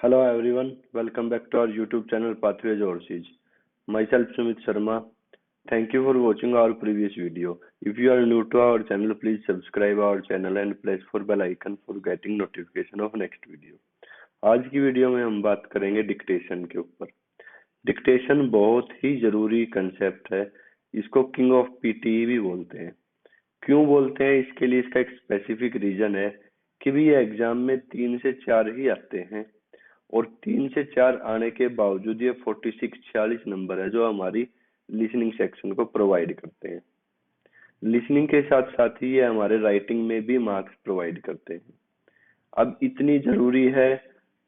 Hello everyone, welcome back to our YouTube channel Pathways Overseas. Myself Sumit Sharma. Thank you for watching our previous video. If you are new to our channel, please subscribe our channel and press for bell icon for getting notification of next video. आज की video में हम बात करेंगे dictation के ऊपर। Dictation बहुत ही जरूरी कंसेप्ट है। इसको किंग ऑफ पीटी भी बोलते हैं। क्यों बोलते हैं, इसके लिए इसका एक स्पेसिफिक रीजन है कि भी ये एग्जाम में 3 से 4 ही आते हैं और 3 से 4 आने के बावजूद ये 46 नंबर है जो हमारी लिसनिंग सेक्शन को प्रोवाइड करते हैं। लिसनिंग के साथ साथ ही ये हमारे राइटिंग में भी मार्क्स प्रोवाइड करते हैं। अब इतनी जरूरी है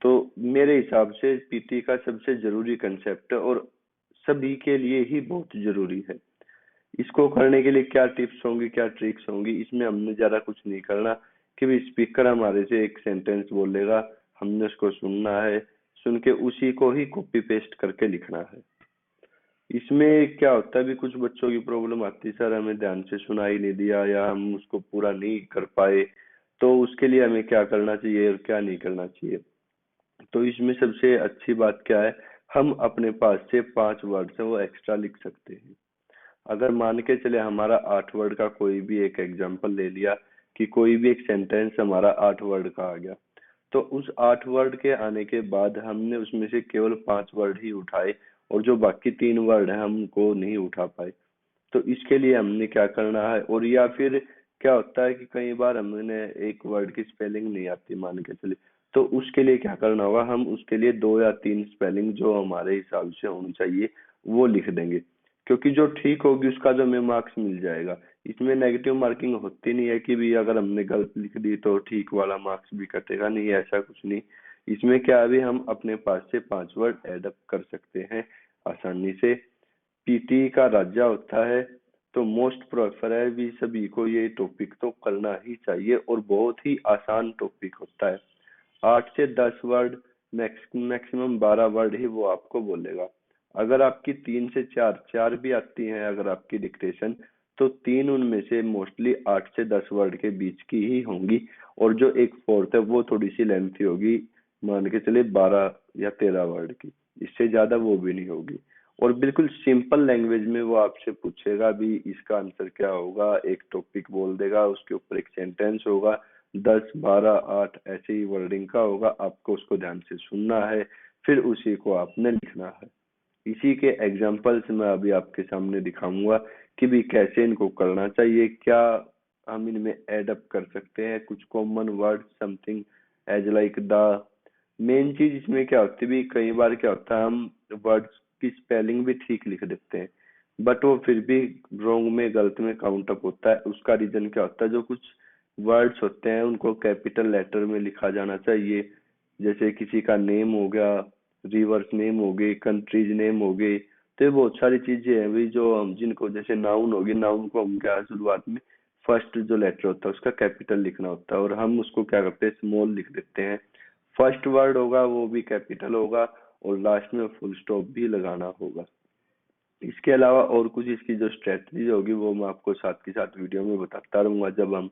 तो मेरे हिसाब से पीटी का सबसे जरूरी कंसेप्ट है और सभी के लिए ही बहुत जरूरी है। इसको करने के लिए क्या टिप्स होंगी, क्या ट्रिक्स होंगी, इसमें हमने ज्यादा कुछ नहीं करना कि भी स्पीकर हमारे से एक सेंटेंस बोलेगा, हमने उसको सुनना है, सुन के उसी को ही कॉपी पेस्ट करके लिखना है। इसमें क्या होता है, भी कुछ बच्चों की प्रॉब्लम आती है, सर हमें ध्यान से सुनाई नहीं दिया या हम उसको पूरा नहीं कर पाए, तो उसके लिए हमें क्या करना चाहिए और क्या नहीं करना चाहिए। तो इसमें सबसे अच्छी बात क्या है, हम अपने पास से 5 वर्ड से वो एक्स्ट्रा लिख सकते हैं। अगर मान के चले हमारा 8 वर्ड का कोई भी एक एग्जांपल ले लिया कि कोई भी एक सेंटेंस हमारा 8 वर्ड का आ गया, तो उस 8 वर्ड के आने के बाद हमने उसमें से केवल 5 वर्ड ही उठाए और जो बाकी 3 वर्ड है हमको नहीं उठा पाए। तो इसके लिए हमने क्या करना है, और या फिर क्या होता है कि कई बार हमने एक वर्ड की स्पेलिंग नहीं आती मान के चले, तो उसके लिए क्या करना होगा, हम उसके लिए 2 या 3 स्पेलिंग जो हमारे हिसाब से होनी चाहिए वो लिख देंगे, क्योंकि जो ठीक होगी उसका जो हमें मार्क्स मिल जाएगा। इसमें नेगेटिव मार्किंग होती नहीं है कि भी अगर हमने गलत लिख दी तो ठीक वाला मार्क्स भी कटेगा, नहीं ऐसा कुछ नहीं। इसमें क्या है, भी हम अपने पास से 5 वर्ड एड अप कर सकते हैं आसानी से। पीटी का राजा होता है तो मोस्ट प्रेफर है भी सभी को ये टॉपिक तो करना ही चाहिए और बहुत ही आसान टॉपिक होता है। 8 से 10 वर्ड, मैक्सिमम 12 वर्ड ही वो आपको बोलेगा। अगर आपकी 3 से 4 भी आती हैं अगर आपकी डिक्टेशन, तो 3 उनमें से मोस्टली 8 से 10 वर्ड के बीच की ही होंगी और जो एक फोर्थ है वो थोड़ी सी लेंथी होगी, मान के चले 12 या 13 वर्ड की, इससे ज्यादा वो भी नहीं होगी। और बिल्कुल सिंपल लैंग्वेज में वो आपसे पूछेगा भी इसका आंसर क्या होगा, एक टॉपिक बोल देगा, उसके ऊपर एक सेंटेंस होगा, 10 12 8 ऐसे ही वर्डिंग का होगा, आपको उसको ध्यान से सुनना है, फिर उसी को आपने लिखना है। इसी के एग्जांपल्स मैं अभी आपके सामने दिखाऊंगा कि भी कैसे इनको करना चाहिए, क्या हम इनमें एड अप कर सकते हैं कुछ common word, something as like the. Main चीज इसमें क्या होती है, भी कई बार क्या होता है हम वर्ड्स की स्पेलिंग भी ठीक लिख देते हैं बट वो फिर भी रॉन्ग में, गलत में काउंट अप होता है। उसका रीजन क्या होता है, जो कुछ वर्ड्स होते हैं उनको कैपिटल लेटर में लिखा जाना चाहिए, जैसे किसी का नेम हो गया, रिवर्स नेम हो गई, कंट्रीज नेम हो गई। तो ये बहुत सारी चीजें हैं भी जो हम जिनको, जैसे नाउन होगी, नाउन को हम क्या शुरुआत में फर्स्ट जो लेटर होता है उसका कैपिटल लिखना होता है और हम उसको क्या करते हैं, स्मॉल लिख देते हैं। फर्स्ट वर्ड होगा वो भी कैपिटल होगा और लास्ट में फुल स्टॉप भी लगाना होगा। इसके अलावा और कुछ इसकी जो स्ट्रेटजी होगी वो मैं आपको साथ के साथ वीडियो में बताता रहूंगा जब हम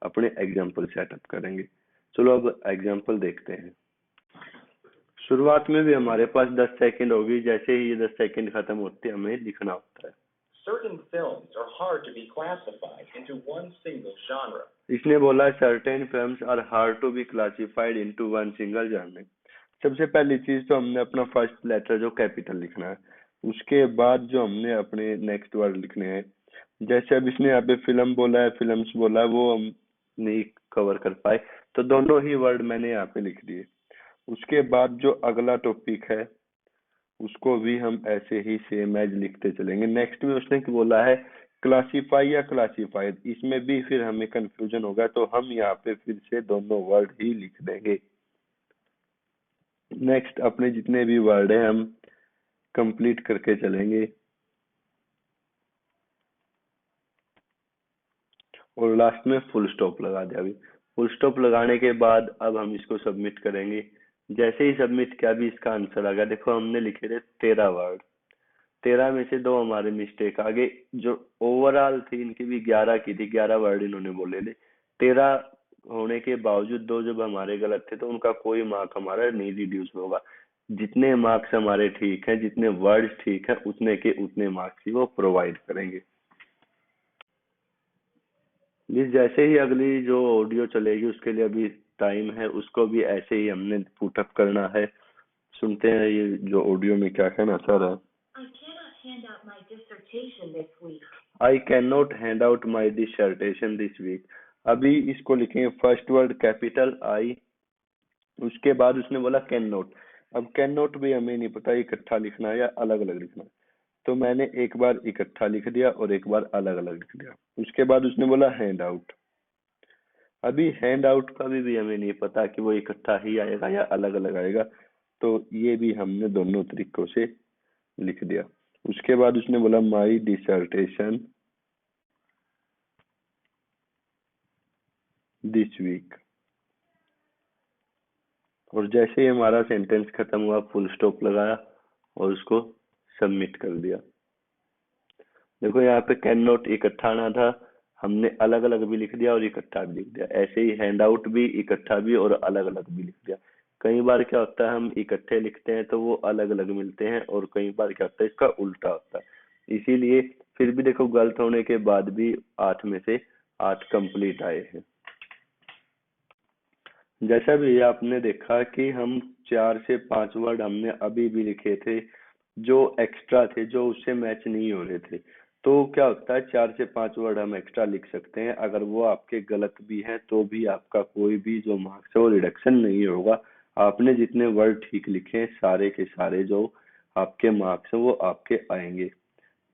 अपने एग्जाम्पल सेटअप करेंगे। चलो अब एग्जाम्पल देखते हैं। शुरुआत में भी हमारे पास 10 सेकंड होगी, जैसे ही ये 10 सेकंड खत्म होते हैं हमें लिखना होता है। Certain films are hard to be classified into one single genre. इसने बोला certain films are hard to be classified into one single genre. सबसे पहली चीज तो हमने अपना फर्स्ट लेटर जो कैपिटल लिखना है, उसके बाद जो हमने अपने नेक्स्ट वर्ड लिखने हैं। जैसे अब इसने यहाँ पे फिल्म बोला है, फिल्म्स बोला है, वो हम नहीं कवर कर पाए तो दोनों ही वर्ड मैंने यहाँ पे लिख दिए। उसके बाद जो अगला टॉपिक है उसको भी हम ऐसे ही सेम एज लिखते चलेंगे। नेक्स्ट में उसने बोला है क्लासीफाई या क्लासीफाइड, इसमें भी फिर हमें कंफ्यूजन होगा तो हम यहाँ पे फिर से दोनों वर्ड ही लिख देंगे। नेक्स्ट अपने जितने भी वर्ड है हम कंप्लीट करके चलेंगे और लास्ट में फुल स्टॉप लगा दिया। अभी फुल स्टॉप लगाने के बाद अब हम इसको सबमिट करेंगे। जैसे ही सबमिट किया भी इसका आंसर आ गया। देखो हमने लिखे थे 13 वर्ड, 13 में से 2 हमारे मिस्टेक आ गए। जो ओवरऑल थी इनकी भी 11 की थी, 11 वर्ड इन्होंने बोले थे, 13 होने के बावजूद दो जब हमारे गलत थे तो उनका कोई मार्क हमारा नहीं रिड्यूस होगा। जितने मार्क्स हमारे ठीक हैं, जितने वर्ड्स ठीक हैं, उतने के उतने मार्क्स ही वो प्रोवाइड करेंगे। जैसे ही अगली जो ऑडियो चलेगी उसके लिए अभी टाइम है, उसको भी ऐसे ही हमने पुटअप करना है। सुनते हैं ये जो ऑडियो में क्या कहना चाह रहा है। I cannot hand out my dissertation this week। अभी इसको लिखेंगे फर्स्ट वर्ड कैपिटल I, उसके बाद उसने बोला कैन नॉट। अब कैन नॉट भी हमें नहीं पता इकट्ठा लिखना है या अलग अलग लिखना है, तो मैंने एक बार इकट्ठा लिख दिया और एक बार अलग अलग लिख दिया। उसके बाद उसने बोला हैंड आउट। अभी हैंड आउट का भी हमें नहीं पता कि वो इकट्ठा ही आएगा या अलग अलग आएगा, तो ये भी हमने दोनों तरीकों से लिख दिया। उसके बाद उसने बोला माई डिसर्टेशन दिस वीक, और जैसे ही हमारा सेंटेंस खत्म हुआ फुल स्टॉप लगाया और उसको सबमिट कर दिया। देखो यहाँ पे कैन नॉट इकट्ठा आना था, हमने अलग अलग भी लिख दिया और इकट्ठा भी लिख दिया। ऐसे ही हैंड आउट भी इकट्ठा भी और अलग अलग भी लिख दिया। कई बार क्या होता है हम इकट्ठे लिखते हैं तो वो अलग अलग मिलते हैं, और कई बार क्या होता है इसका उल्टा होता है। इसीलिए फिर भी देखो गलत होने के बाद भी 8 में से 8 कंप्लीट आए हैं। जैसा भी आपने देखा कि हम 4 से 5 वर्ड हमने अभी भी लिखे थे जो एक्स्ट्रा थे, जो उससे मैच नहीं हो रहे थे। तो क्या होता है 4 से 5 वर्ड हम एक्स्ट्रा लिख सकते हैं, अगर वो आपके गलत भी हैं तो भी आपका कोई भी जो मार्क्स है वो रिडक्शन नहीं होगा। आपने जितने वर्ड ठीक लिखे हैं सारे के सारे जो आपके मार्क्स हैं वो आपके आएंगे।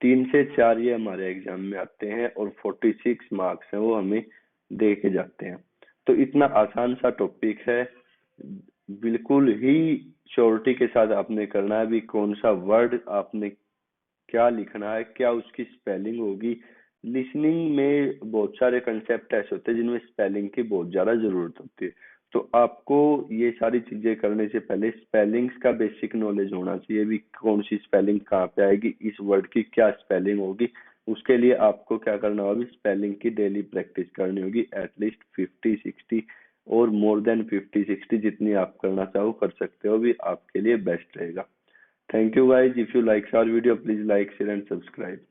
3 से 4 ये हमारे एग्जाम में आते हैं और 46 मार्क्स हैं वो हमें दे के जाते हैं। तो इतना आसान सा टॉपिक है, बिल्कुल ही श्योरिटी के साथ आपने करना है भी कौन सा वर्ड आपने क्या लिखना है, क्या उसकी स्पेलिंग होगी। लिसनिंग में बहुत सारे कंसेप्ट ऐसे होते हैं जिनमें स्पेलिंग की बहुत ज्यादा जरूरत होती है, तो आपको ये सारी चीजें करने से पहले स्पेलिंग्स का बेसिक नॉलेज होना चाहिए भी कौन सी स्पेलिंग कहाँ पे आएगी, इस वर्ड की क्या स्पेलिंग होगी। उसके लिए आपको क्या करना होगा, स्पेलिंग की डेली प्रैक्टिस करनी होगी, एटलीस्ट 50-60 और मोर देन 50-60 जितनी आप करना चाहो कर सकते हो, भी आपके लिए बेस्ट रहेगा। Thank you guys. If you like our video, please like, share and subscribe.